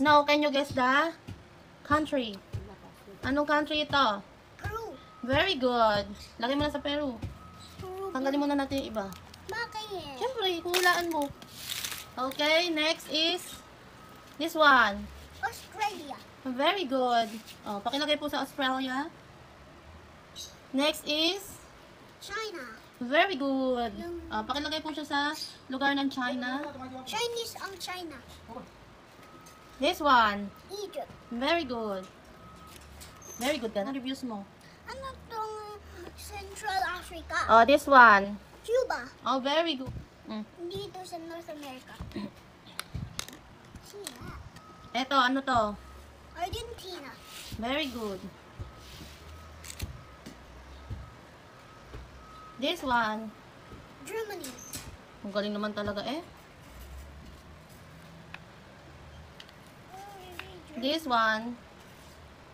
Now, can you guess the country? Anong country ito? Peru. Very good. Lagay mo na sa Peru. Peru. Tanggalin mo na natin yung iba. Bakit? Siyempre, hulaan mo. Okay, next is this one. Australia. Very good. Oh, pakilagay po sa Australia. Next is China. very good. Pakilagay po siya sa lugar ng China. Chinese ang China. This one. Egypt. Very good. Very good ka. Ano reviews mo? Ano tong Central Africa? Oh, this one. Cuba. Oh, very good. Dito sa North America. China. Eto, ano to? Argentina. Very good. This one. Germany. Ang galing naman talaga eh. This one.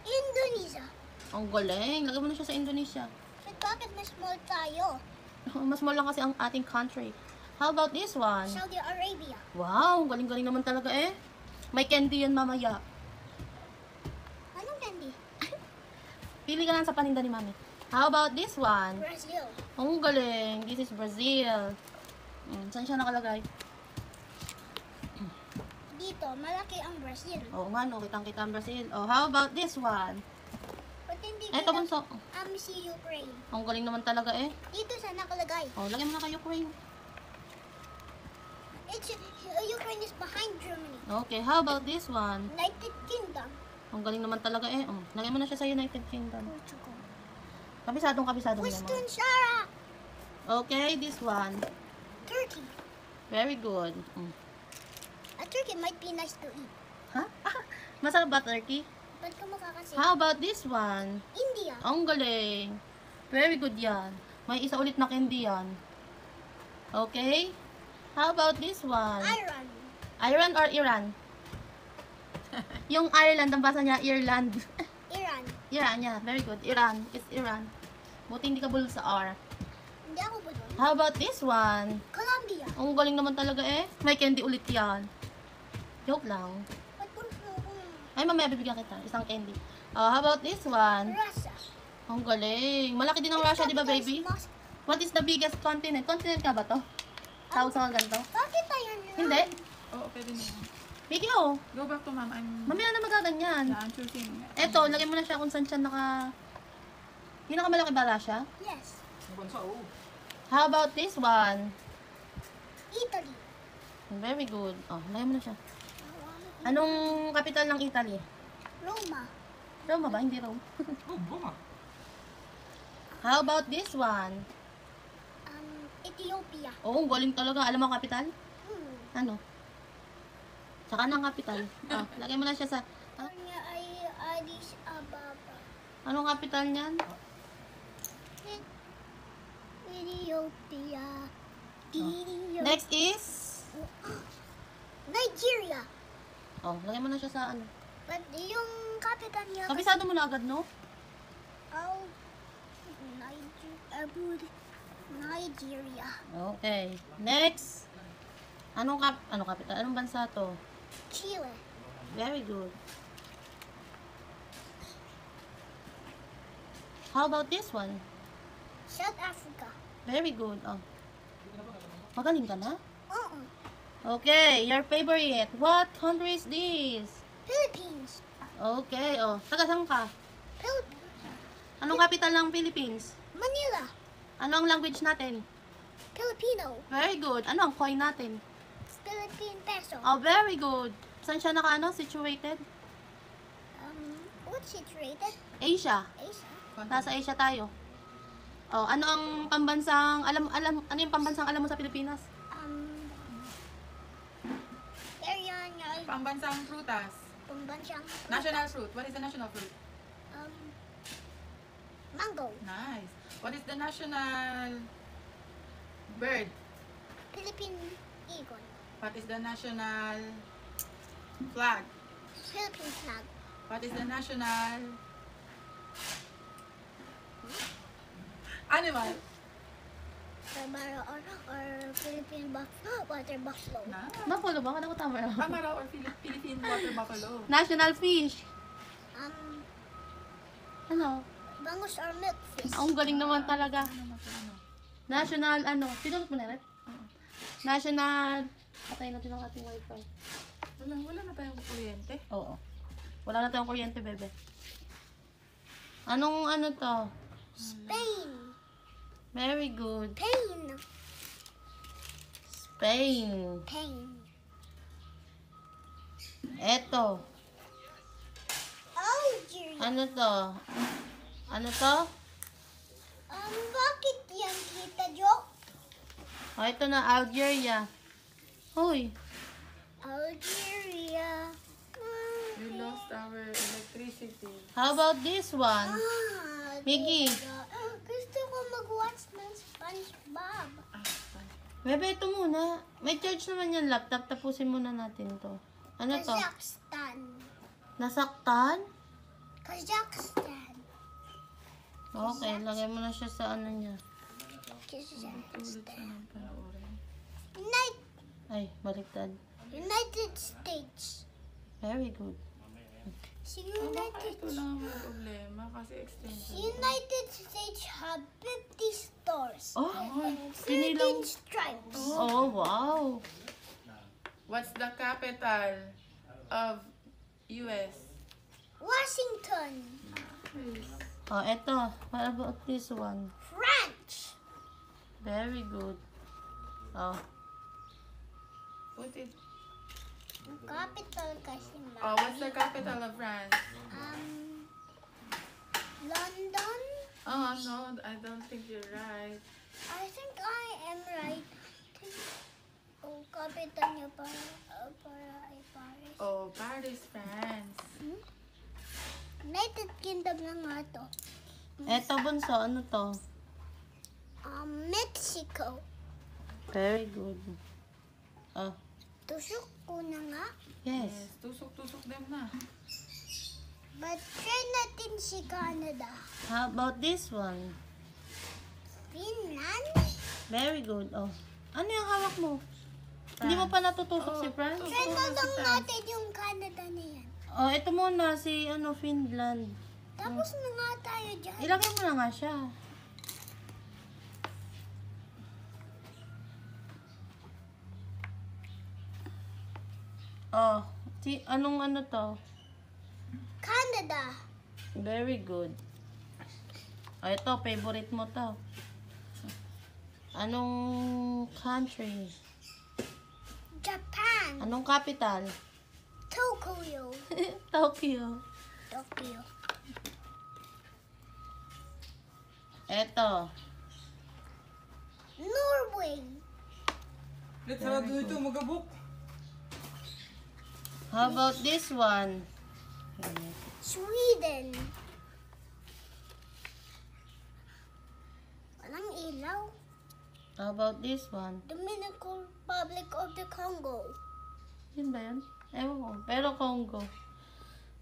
Indonesia. Ang galing. Lagay mo na siya sa Indonesia. But bakit mas small tayo? Mas small lang kasi ang ating country. How about this one? Saudi Arabia. Wow, galing-galing naman talaga eh. May candy yan mamaya. Anong candy? Pili ka lang sa paninda ni mami. How about this one? Brazil. Ang galing. This is Brazil. Saan siya nakalagay? Dito, malaki ang Brazil. Oo nga no, kitang-kita ang Brazil. Oh, how about this one? But hindi Eto kita bunso. si Ukraine. Ang galing naman talaga eh. Dito sa nakalagay. Oh, lagyan mo na kay Ukraine. Ukraine is behind Germany. Okay, how about this one? United Kingdom. Ang galing naman talaga eh. Oh, lagyan mo na siya sa United Kingdom. Portugal. Kabisadong mo Western naman. Sahara. Okay, this one. Turkey. Very good. A turkey might be nice to eat. Ha? Masarap ba turkey? Ba't ka makakasi? How about this one? India. Ang galing. Very good yan. May isa ulit na candy yan. Okay? How about this one? Iran. Iran or Iran? Yung Ireland, ang basa niya, Ireland. Iran. Iran, yeah. Very good. Iran. It's Iran. Buti hindi ka bulol sa R. Hindi ako ba doon? How about this one? Colombia. Ang galing naman talaga eh. May candy ulit yan. Joke lang. Ba't po Ay, mamaya bibigyan kita. Isang candy. How about this one? Russia. Ang galing. Malaki din ang Russia, di ba, baby? Moscow. What is the biggest continent? Continent ka ba to? Tawag sa mga ganito? Bakit tayo nila? Hindi. Oo, pwede na. Bigyan oh. Go back to mom. Mamaya na magaganyan. I'm choosing. Eto, lagyan mo na siya kung saan siya naka... Pinakamalaki ba Russia? Yes. How about this one? Italy. Very good. Oh, lagyan mo na siya. Anong kapital ng Italy? Roma. Roma ba? Hindi Rome. How about this one? Ethiopia. Oh, ang galing talaga. Alam mo ang kapital? Ano? Saka ng kapital. Oh, lagay mo na siya sa... Kanya ay Addis Ababa. Anong kapital niyan? Ethiopia. Next is... Nigeria. Oh, lagay mo na siya sa ano. But yung kapitan niya... Kabisado mo na agad, no? Oh, Nigeria. Okay. Next. Anong kapital? Anong bansa to? Chile. Very good. How about this one? South Africa. Very good. Oh. Magaling ka na? Oo. Okay, your favorite. What country is this? Philippines. Okay, oh. Taga saan ka? Philippines. Anong capital ng Philippines? Manila. Ano ang language natin? Filipino. Very good. Ano ang coin natin? Philippine peso. Oh, very good. Saan siya situated? What's it rated? Asia. Asia. Nasa Asia tayo. Oh, ano ang pambansang ano yung pambansang alam mo sa Pilipinas? Area niya. Pambansang prutas. Pambansang. National fruit. What is the national fruit? Mango. Nice. What is the national bird? Philippine eagle. What is the national flag? Philippine flag. What is the national animal? or Philippine water buffalo. Na. Buffalo ba? Kala ko tama yun. Tama raw or Philippine water buffalo. National fish. Ano? Bangus or milkfish. Ang galing naman talaga. Ano? National, ano? Pinulot mo na rin? National... Patayin natin ang ating wifi. Wala na tayong kuryente. Oo. Wala na tayong kuryente, bebe. Anong ano to? Spain. Very good. Pain. Spain. Pain. Eto. Algeria. Ano to? Ano to? Bakit yan, Tita Jo? Oh, ito na, Algeria. Hoy. Algeria. We lost our electricity. How about this one? Miggy. Gusto ko mag-watch ng SpongeBob. Bebe, ito muna. May charge naman yung laptop. Tapusin muna natin to. Ano to? Kazakhstan. Nasaktan? Kazakhstan. Okay, lagay mo na siya sa ano niya. Kazakhstan. Anong panoorin? Ay, baliktad. United States. Very good. Si Baka United ito lang ang problema kasi extension. United States have 50 stores Oh, and sinilang. 13 stripes. Oh, wow. What's the capital of US? Washington, Oh, eto. What about this one? France, Very good. Oh, Put it. capital kasi Oh, what's the capital of France? London. Oh, no, I don't think you're right. I think I am right. Oh, capital niya para ay Paris. Oh, Paris, France. United Kingdom na nga to. eto bunso. Ano to? Mexico. Very good. Oh, Tusok ko na nga. yes. Yes, tusok-tusok din na. But try natin si Canada. How about this one? Finland. Very good. Oh, ano yung hawak mo? Hindi mo pa natutusok si France? Try na lang natin yung Canada na yan. Oh, ito muna si ano Finland. Tapos na nga tayo dyan. Ilagay mo na nga siya. Oh, anong ano to? Canada. Very good. Oh, ito, favorite mo to. Anong country? Japan. Anong capital? Tokyo. Tokyo. Tokyo. Eto. Norway. Let's have ito magabok. How about this one? Sweden. Walang ilaw. How about this one? Dominican Republic of the Congo. Yun ba yun? Ewan ko. Pero Congo.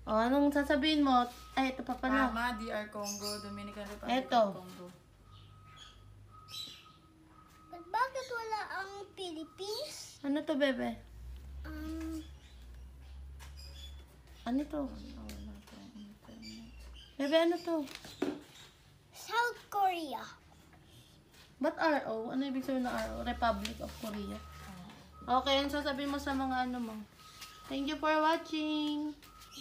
O, anong sasabihin mo? Ay, ito pa pala. Tama, DR Congo, Dominican Republic Eto. of Congo. But bakit wala ang Philippines? Ano to, bebe? Ano to? Wala tayong internet. Bebe, ano to? South Korea. Ba't RO? Ano ibig sabihin ng RO? Republic of Korea. Okay, ang sasabihin mo sa mga ano mo. Thank you for watching.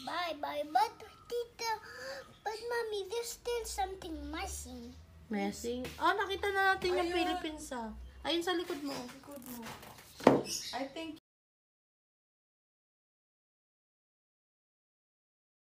Bye. But Tita, but Mommy, there's still something missing. Messing. Oh, nakita na natin yung Philippines ah. Ayun sa likod mo. Good mo. I think